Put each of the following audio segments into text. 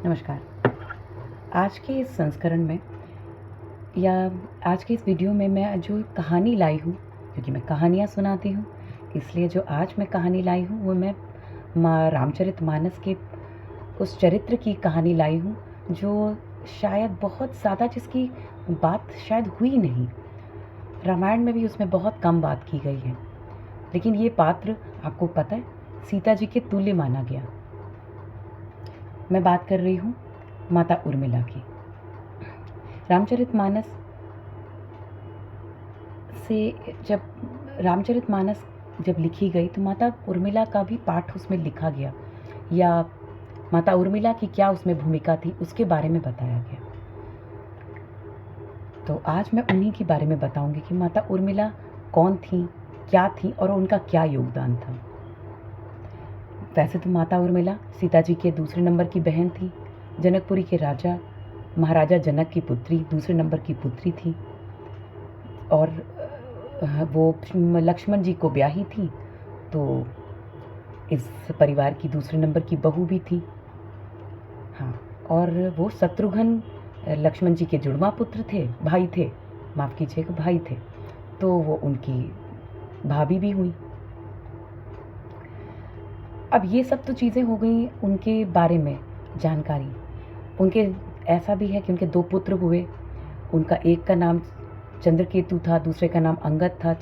नमस्कार। आज के इस संस्करण में या आज के इस वीडियो में मैं जो कहानी लाई हूँ, क्योंकि मैं कहानियाँ सुनाती हूँ, इसलिए जो आज मैं कहानी लाई हूँ वो मैं माँ रामचरितमानस के उस चरित्र की कहानी लाई हूँ जो शायद बहुत ज़्यादा जिसकी बात शायद हुई नहीं। रामायण में भी उसमें बहुत कम बात की गई है, लेकिन ये पात्र आपको पता है सीता जी के तुल्य माना गया। मैं बात कर रही हूँ माता उर्मिला की। रामचरितमानस जब लिखी गई तो माता उर्मिला का भी पाठ उसमें लिखा गया, या माता उर्मिला की क्या उसमें भूमिका थी उसके बारे में बताया गया। तो आज मैं उन्हीं के बारे में बताऊंगी कि माता उर्मिला कौन थी, क्या थी और उनका क्या योगदान था। वैसे तो माता उर्मिला सीता जी के दूसरे नंबर की बहन थी, जनकपुरी के राजा महाराजा जनक की पुत्री, दूसरे नंबर की पुत्री थी, और वो लक्ष्मण जी को ब्याही थी, तो इस परिवार की दूसरे नंबर की बहू भी थी। हाँ, और वो शत्रुघ्न लक्ष्मण जी के जुड़वा पुत्र थे, भाई थे, माफ़ कीजिएगा भाई थे, तो वो उनकी भाभी भी हुई। अब ये सब तो चीज़ें हो गई उनके बारे में जानकारी। उनके ऐसा भी है कि उनके 2 पुत्र हुए। उनका एक का नाम चंद्रकेतु था, दूसरे का नाम अंगद था।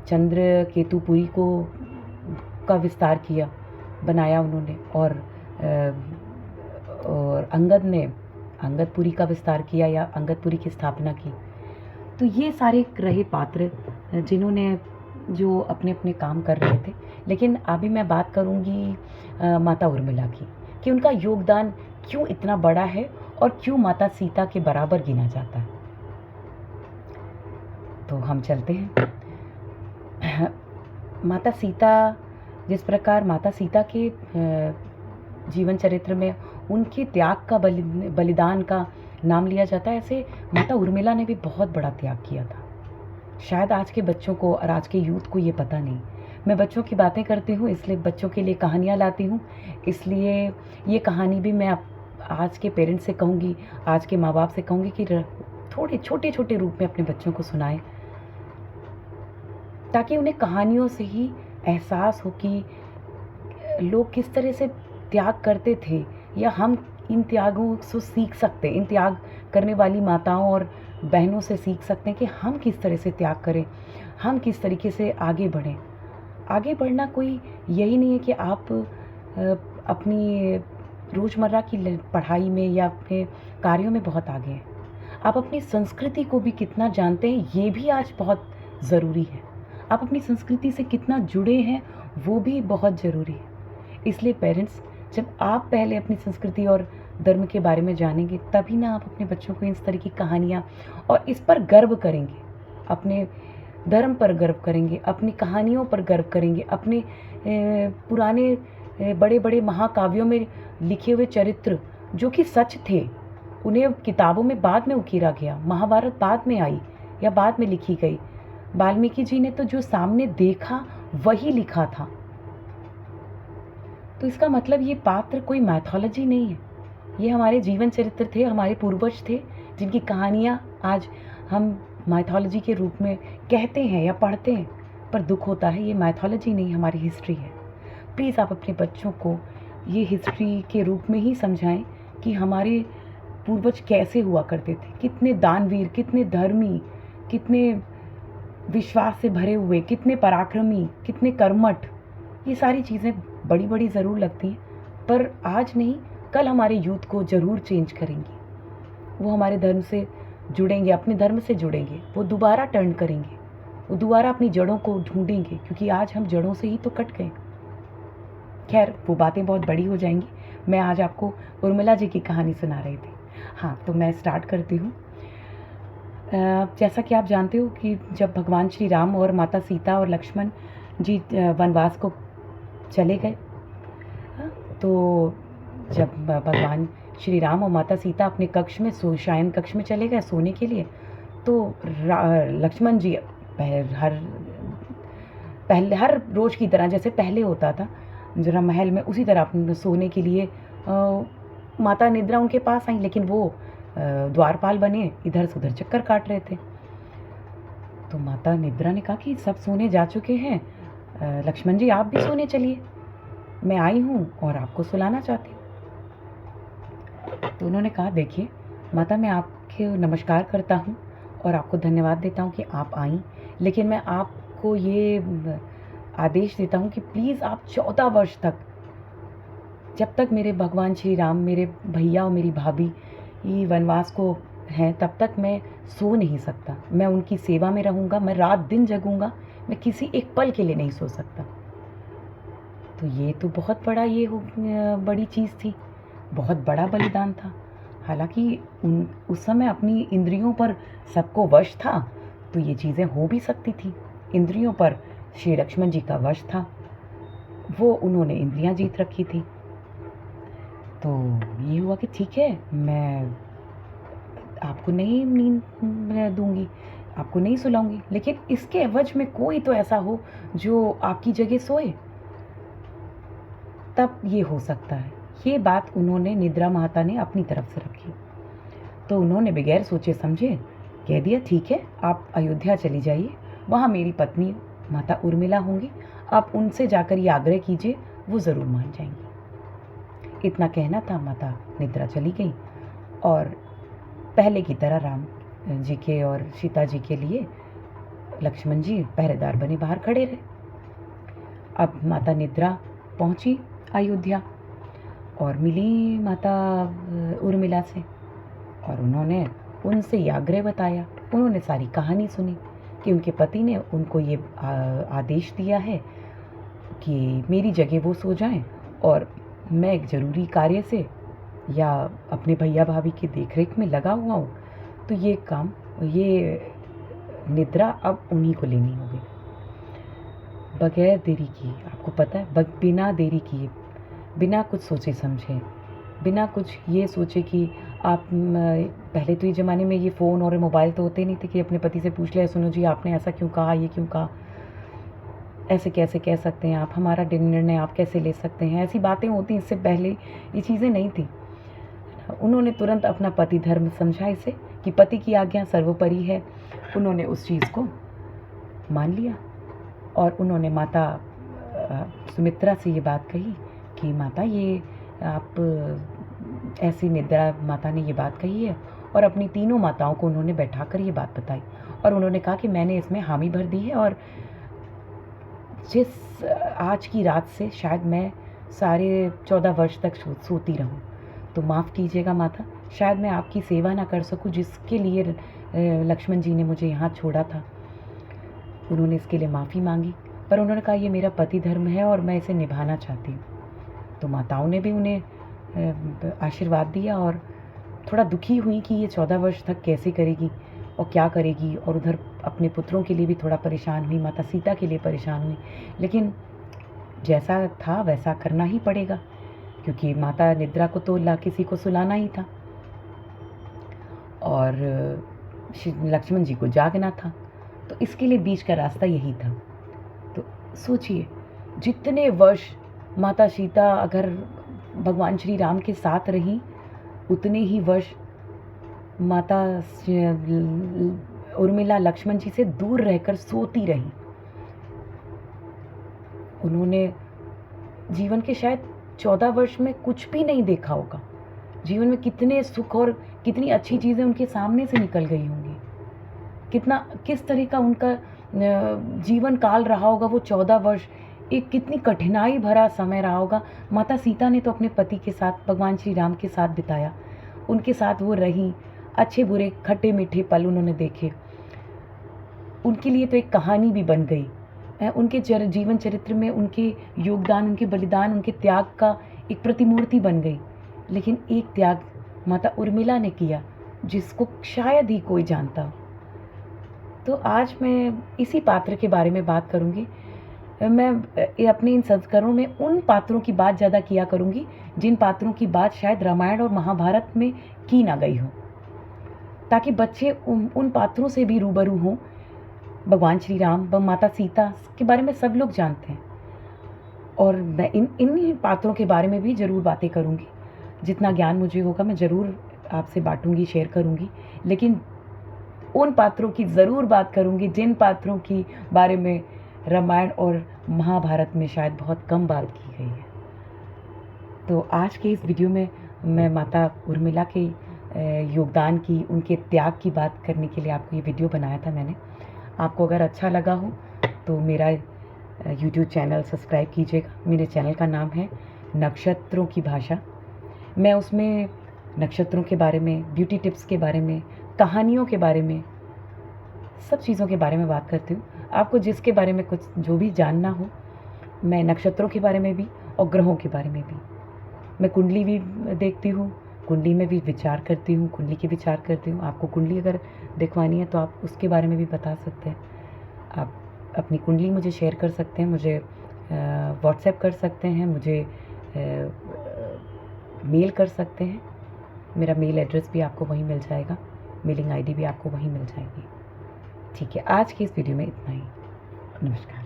चंद्रकेतुपुरी का विस्तार किया, बनाया उन्होंने, और अंगदपुरी का विस्तार किया या अंगदपुरी की स्थापना की। तो ये सारे रहे पात्र जिन्होंने जो अपने अपने काम कर रहे थे। लेकिन अभी मैं बात करूँगी माता उर्मिला की, कि उनका योगदान क्यों इतना बड़ा है और क्यों माता सीता के बराबर गिना जाता है। तो हम चलते हैं। माता सीता, जिस प्रकार माता सीता के जीवन चरित्र में उनके त्याग का बलिदान का नाम लिया जाता है, ऐसे माता उर्मिला ने भी बहुत बड़ा त्याग किया था। शायद आज के बच्चों को और आज के यूथ को ये पता नहीं। मैं बच्चों की बातें करती हूँ, इसलिए बच्चों के लिए कहानियाँ लाती हूँ। इसलिए ये कहानी भी मैं आज के पेरेंट्स से कहूँगी, आज के माँ बाप से कहूँगी कि थोड़े छोटे छोटे रूप में अपने बच्चों को सुनाएं, ताकि उन्हें कहानियों से ही एहसास हो कि लोग किस तरह से त्याग करते थे, या हम इन त्यागों से सीख सकते हैं। इन त्याग करने वाली माताओं और बहनों से सीख सकते हैं कि हम किस तरह से त्याग करें, हम किस तरीके से आगे बढ़ें। आगे बढ़ना कोई यही नहीं है कि आप अपनी रोज़मर्रा की पढ़ाई में या अपने कार्यों में बहुत आगे हैं। आप अपनी संस्कृति को भी कितना जानते हैं, ये भी आज बहुत ज़रूरी है। आप अपनी संस्कृति से कितना जुड़े हैं, वो भी बहुत ज़रूरी है। इसलिए पेरेंट्स, जब आप पहले अपनी संस्कृति और धर्म के बारे में जानेंगे, तभी ना आप अपने बच्चों को इस तरह की कहानियाँ, और इस पर गर्व करेंगे, अपने धर्म पर गर्व करेंगे, अपनी कहानियों पर गर्व करेंगे, अपने पुराने बड़े बड़े महाकाव्यों में लिखे हुए चरित्र जो कि सच थे, उन्हें किताबों में बाद में उकेरा गया। महाभारत बाद में आई या बाद में लिखी गई। वाल्मीकि जी ने तो जो सामने देखा वही लिखा था। तो इसका मतलब ये पात्र कोई मैथोलॉजी नहीं है, ये हमारे जीवन चरित्र थे, हमारे पूर्वज थे, जिनकी कहानियाँ आज हम मैथोलॉजी के रूप में कहते हैं या पढ़ते हैं। पर दुख होता है, ये मैथोलॉजी नहीं, हमारी हिस्ट्री है। प्लीज़ आप अपने बच्चों को ये हिस्ट्री के रूप में ही समझाएं कि हमारे पूर्वज कैसे हुआ करते थे, कितने दानवीर, कितने धर्मी, कितने विश्वास से भरे हुए, कितने पराक्रमी, कितने कर्मठ। ये सारी चीज़ें बड़ी बड़ी ज़रूर लगती हैं, पर आज नहीं, कल हमारे यूथ को ज़रूर चेंज करेंगी। वो हमारे धर्म से जुड़ेंगे, अपने धर्म से जुड़ेंगे, वो दोबारा टर्न करेंगे, वो दोबारा अपनी जड़ों को ढूंढेंगे, क्योंकि आज हम जड़ों से ही तो कट गए। खैर, वो बातें बहुत बड़ी हो जाएंगी। मैं आज आपको उर्मिला जी की कहानी सुना रही थी। हाँ, तो मैं स्टार्ट करती हूँ। जैसा कि आप जानते हो कि जब भगवान श्री राम और माता सीता और लक्ष्मण जी वनवास को चले गए, तो जब भगवान श्री राम और माता सीता अपने कक्ष में शयन कक्ष में चले गए सोने के लिए, तो लक्ष्मण जी हर रोज़ की तरह जैसे पहले होता था जरा महल में, उसी तरह अपने सोने के लिए माता निद्रा उनके पास आई, लेकिन वो द्वारपाल बने इधर से उधर चक्कर काट रहे थे। तो माता निद्रा ने कहा कि सब सोने जा चुके हैं, लक्ष्मण जी आप भी सोने चलिए, मैं आई हूँ और आपको सुलाना चाहती हूँ। तो उन्होंने कहा देखिए माता, मैं आपके नमस्कार करता हूँ और आपको धन्यवाद देता हूँ कि आप आईं, लेकिन मैं आपको ये आदेश देता हूँ कि प्लीज़ आप 14 वर्ष तक, जब तक मेरे भगवान श्री राम, मेरे भैया और मेरी भाभी ये वनवास को हैं, तब तक मैं सो नहीं सकता। मैं उनकी सेवा में रहूँगा, मैं रात दिन जगूँगा, मैं किसी एक पल के लिए नहीं सो सकता। तो ये तो बहुत बड़ा बड़ी चीज़ थी, बहुत बड़ा बलिदान था। हालांकि उस समय अपनी इंद्रियों पर सबको वश था, तो ये चीज़ें हो भी सकती थी। इंद्रियों पर श्री लक्ष्मण जी का वश था, वो उन्होंने इंद्रियां जीत रखी थी। तो ये हुआ कि ठीक है, मैं आपको नहीं नींद दूंगी, आपको नहीं सुलाऊंगी, लेकिन इसके एवज में कोई तो ऐसा हो जो आपकी जगह सोए, तब ये हो सकता है। ये बात उन्होंने, निद्रा माता ने अपनी तरफ से रखी। तो उन्होंने बगैर सोचे समझे कह दिया ठीक है, आप अयोध्या चली जाइए, वहाँ मेरी पत्नी माता उर्मिला होंगी, आप उनसे जाकर ये आग्रह कीजिए, वो ज़रूर मान जाएंगी। इतना कहना था, माता निद्रा चली गई और पहले की तरह राम जी के और सीता जी के लिए लक्ष्मण जी पहरेदार बने बाहर खड़े रहे। अब माता निद्रा पहुंची अयोध्या और मिली माता उर्मिला से, और उन्होंने उनसे ये आग्रह बताया। उन्होंने सारी कहानी सुनी कि उनके पति ने उनको ये आदेश दिया है कि मेरी जगह वो सो जाएं और मैं एक ज़रूरी कार्य से या अपने भैया भाभी की देखरेख में लगा हुआ हूँ, तो ये काम, ये निद्रा अब उन्हीं को लेनी होगी। बगैर देरी किए, आपको पता है, बिना देरी किए, बिना कुछ सोचे समझे, बिना कुछ ये सोचे कि आप पहले तो ये ज़माने में ये फ़ोन और मोबाइल तो होते नहीं थे कि अपने पति से पूछ ले, सुनो जी आपने ऐसा क्यों कहा, ये क्यों कहा, ऐसे कैसे कह सकते हैं आप, हमारा निर्णय आप कैसे ले सकते हैं, ऐसी बातें होती। इससे पहले ये चीज़ें नहीं थी। उन्होंने तुरंत अपना पति धर्म समझा इसे कि पति की आज्ञा सर्वोपरि है। उन्होंने उस चीज़ को मान लिया और उन्होंने माता सुमित्रा से ये बात कही कि माता, ये आप ऐसी, निद्रा माता ने ये बात कही है, और अपनी तीनों माताओं को उन्होंने बैठाकर ये बात बताई और उन्होंने कहा कि मैंने इसमें हामी भर दी है और जिस आज की रात से शायद मैं सारे 14 वर्ष तक सोती रहूं, तो माफ़ कीजिएगा माता, शायद मैं आपकी सेवा ना कर सकूं जिसके लिए लक्ष्मण जी ने मुझे यहाँ छोड़ा था। उन्होंने इसके लिए माफ़ी मांगी, पर उन्होंने कहा ये मेरा पति धर्म है और मैं इसे निभाना चाहती हूँ। तो माताओं ने भी उन्हें आशीर्वाद दिया और थोड़ा दुखी हुई कि ये 14 वर्ष तक कैसे करेगी और क्या करेगी, और उधर अपने पुत्रों के लिए भी थोड़ा परेशान हुई, माता सीता के लिए परेशान हुई, लेकिन जैसा था वैसा करना ही पड़ेगा क्योंकि माता निद्रा को तो किसी को सुलाना ही था और लक्ष्मण जी को जागना था, तो इसके लिए बीच का रास्ता यही था। तो सोचिए, जितने वर्ष माता सीता अगर भगवान श्री राम के साथ रहीं, उतने ही वर्ष माता उर्मिला लक्ष्मण जी से दूर रहकर सोती रही। उन्होंने जीवन के शायद 14 वर्ष में कुछ भी नहीं देखा होगा, जीवन में कितने सुख और कितनी अच्छी चीज़ें उनके सामने से निकल गई होंगी, किस तरह का उनका जीवन काल रहा होगा वो 14 वर्ष, एक कितनी कठिनाई भरा समय रहा होगा। माता सीता ने तो अपने पति के साथ, भगवान श्री राम के साथ बिताया, उनके साथ वो रहीं, अच्छे बुरे खट्टे मीठे पल उन्होंने देखे, उनके लिए तो एक कहानी भी बन गई। उनके जीवन चरित्र में उनके योगदान, उनके बलिदान, उनके त्याग का एक प्रतिमूर्ति बन गई। लेकिन एक त्याग माता उर्मिला ने किया जिसको शायद ही कोई जानता हो। तो आज मैं इसी पात्र के बारे में बात करूँगी। मैं अपने इन संस्करणों में उन पात्रों की बात ज़्यादा किया करूँगी जिन पात्रों की बात शायद रामायण और महाभारत में की ना गई हो, ताकि बच्चे उन पात्रों से भी रूबरू हों। भगवान श्री राम व माता सीता के बारे में सब लोग जानते हैं और मैं इन पात्रों के बारे में भी ज़रूर बातें करूँगी, जितना ज्ञान मुझे होगा मैं ज़रूर आपसे बांटूंगी, शेयर करूंगी, लेकिन उन पात्रों की ज़रूर बात करूंगी जिन पात्रों की बारे में रामायण और महाभारत में शायद बहुत कम बात की गई है। तो आज के इस वीडियो में मैं माता उर्मिला के योगदान की, उनके त्याग की बात करने के लिए आपको ये वीडियो बनाया था मैंने। आपको अगर अच्छा लगा हो तो मेरा यूट्यूब चैनल सब्सक्राइब कीजिएगा। मेरे चैनल का नाम है नक्षत्रों की भाषा। मैं उसमें नक्षत्रों के बारे में, ब्यूटी टिप्स के बारे में, कहानियों के बारे में, सब चीज़ों के बारे में बात करती हूँ। आपको जिसके बारे में कुछ जो भी जानना हो, मैं नक्षत्रों के बारे में भी और ग्रहों के बारे में भी। मैं कुंडली भी देखती हूँ, कुंडली में भी विचार करती हूँ, कुंडली के विचार करती हूँ। आपको कुंडली अगर दिखवानी है तो आप उसके बारे में भी बता सकते हैं। आप अपनी कुंडली मुझे शेयर कर सकते हैं, मुझे व्हाट्सएप कर सकते हैं, मुझे मेल कर सकते हैं। मेरा मेल एड्रेस भी आपको वहीं मिल जाएगा, मेलिंग आईडी भी आपको वहीं मिल जाएगी। ठीक है, आज की इस वीडियो में इतना ही। नमस्कार।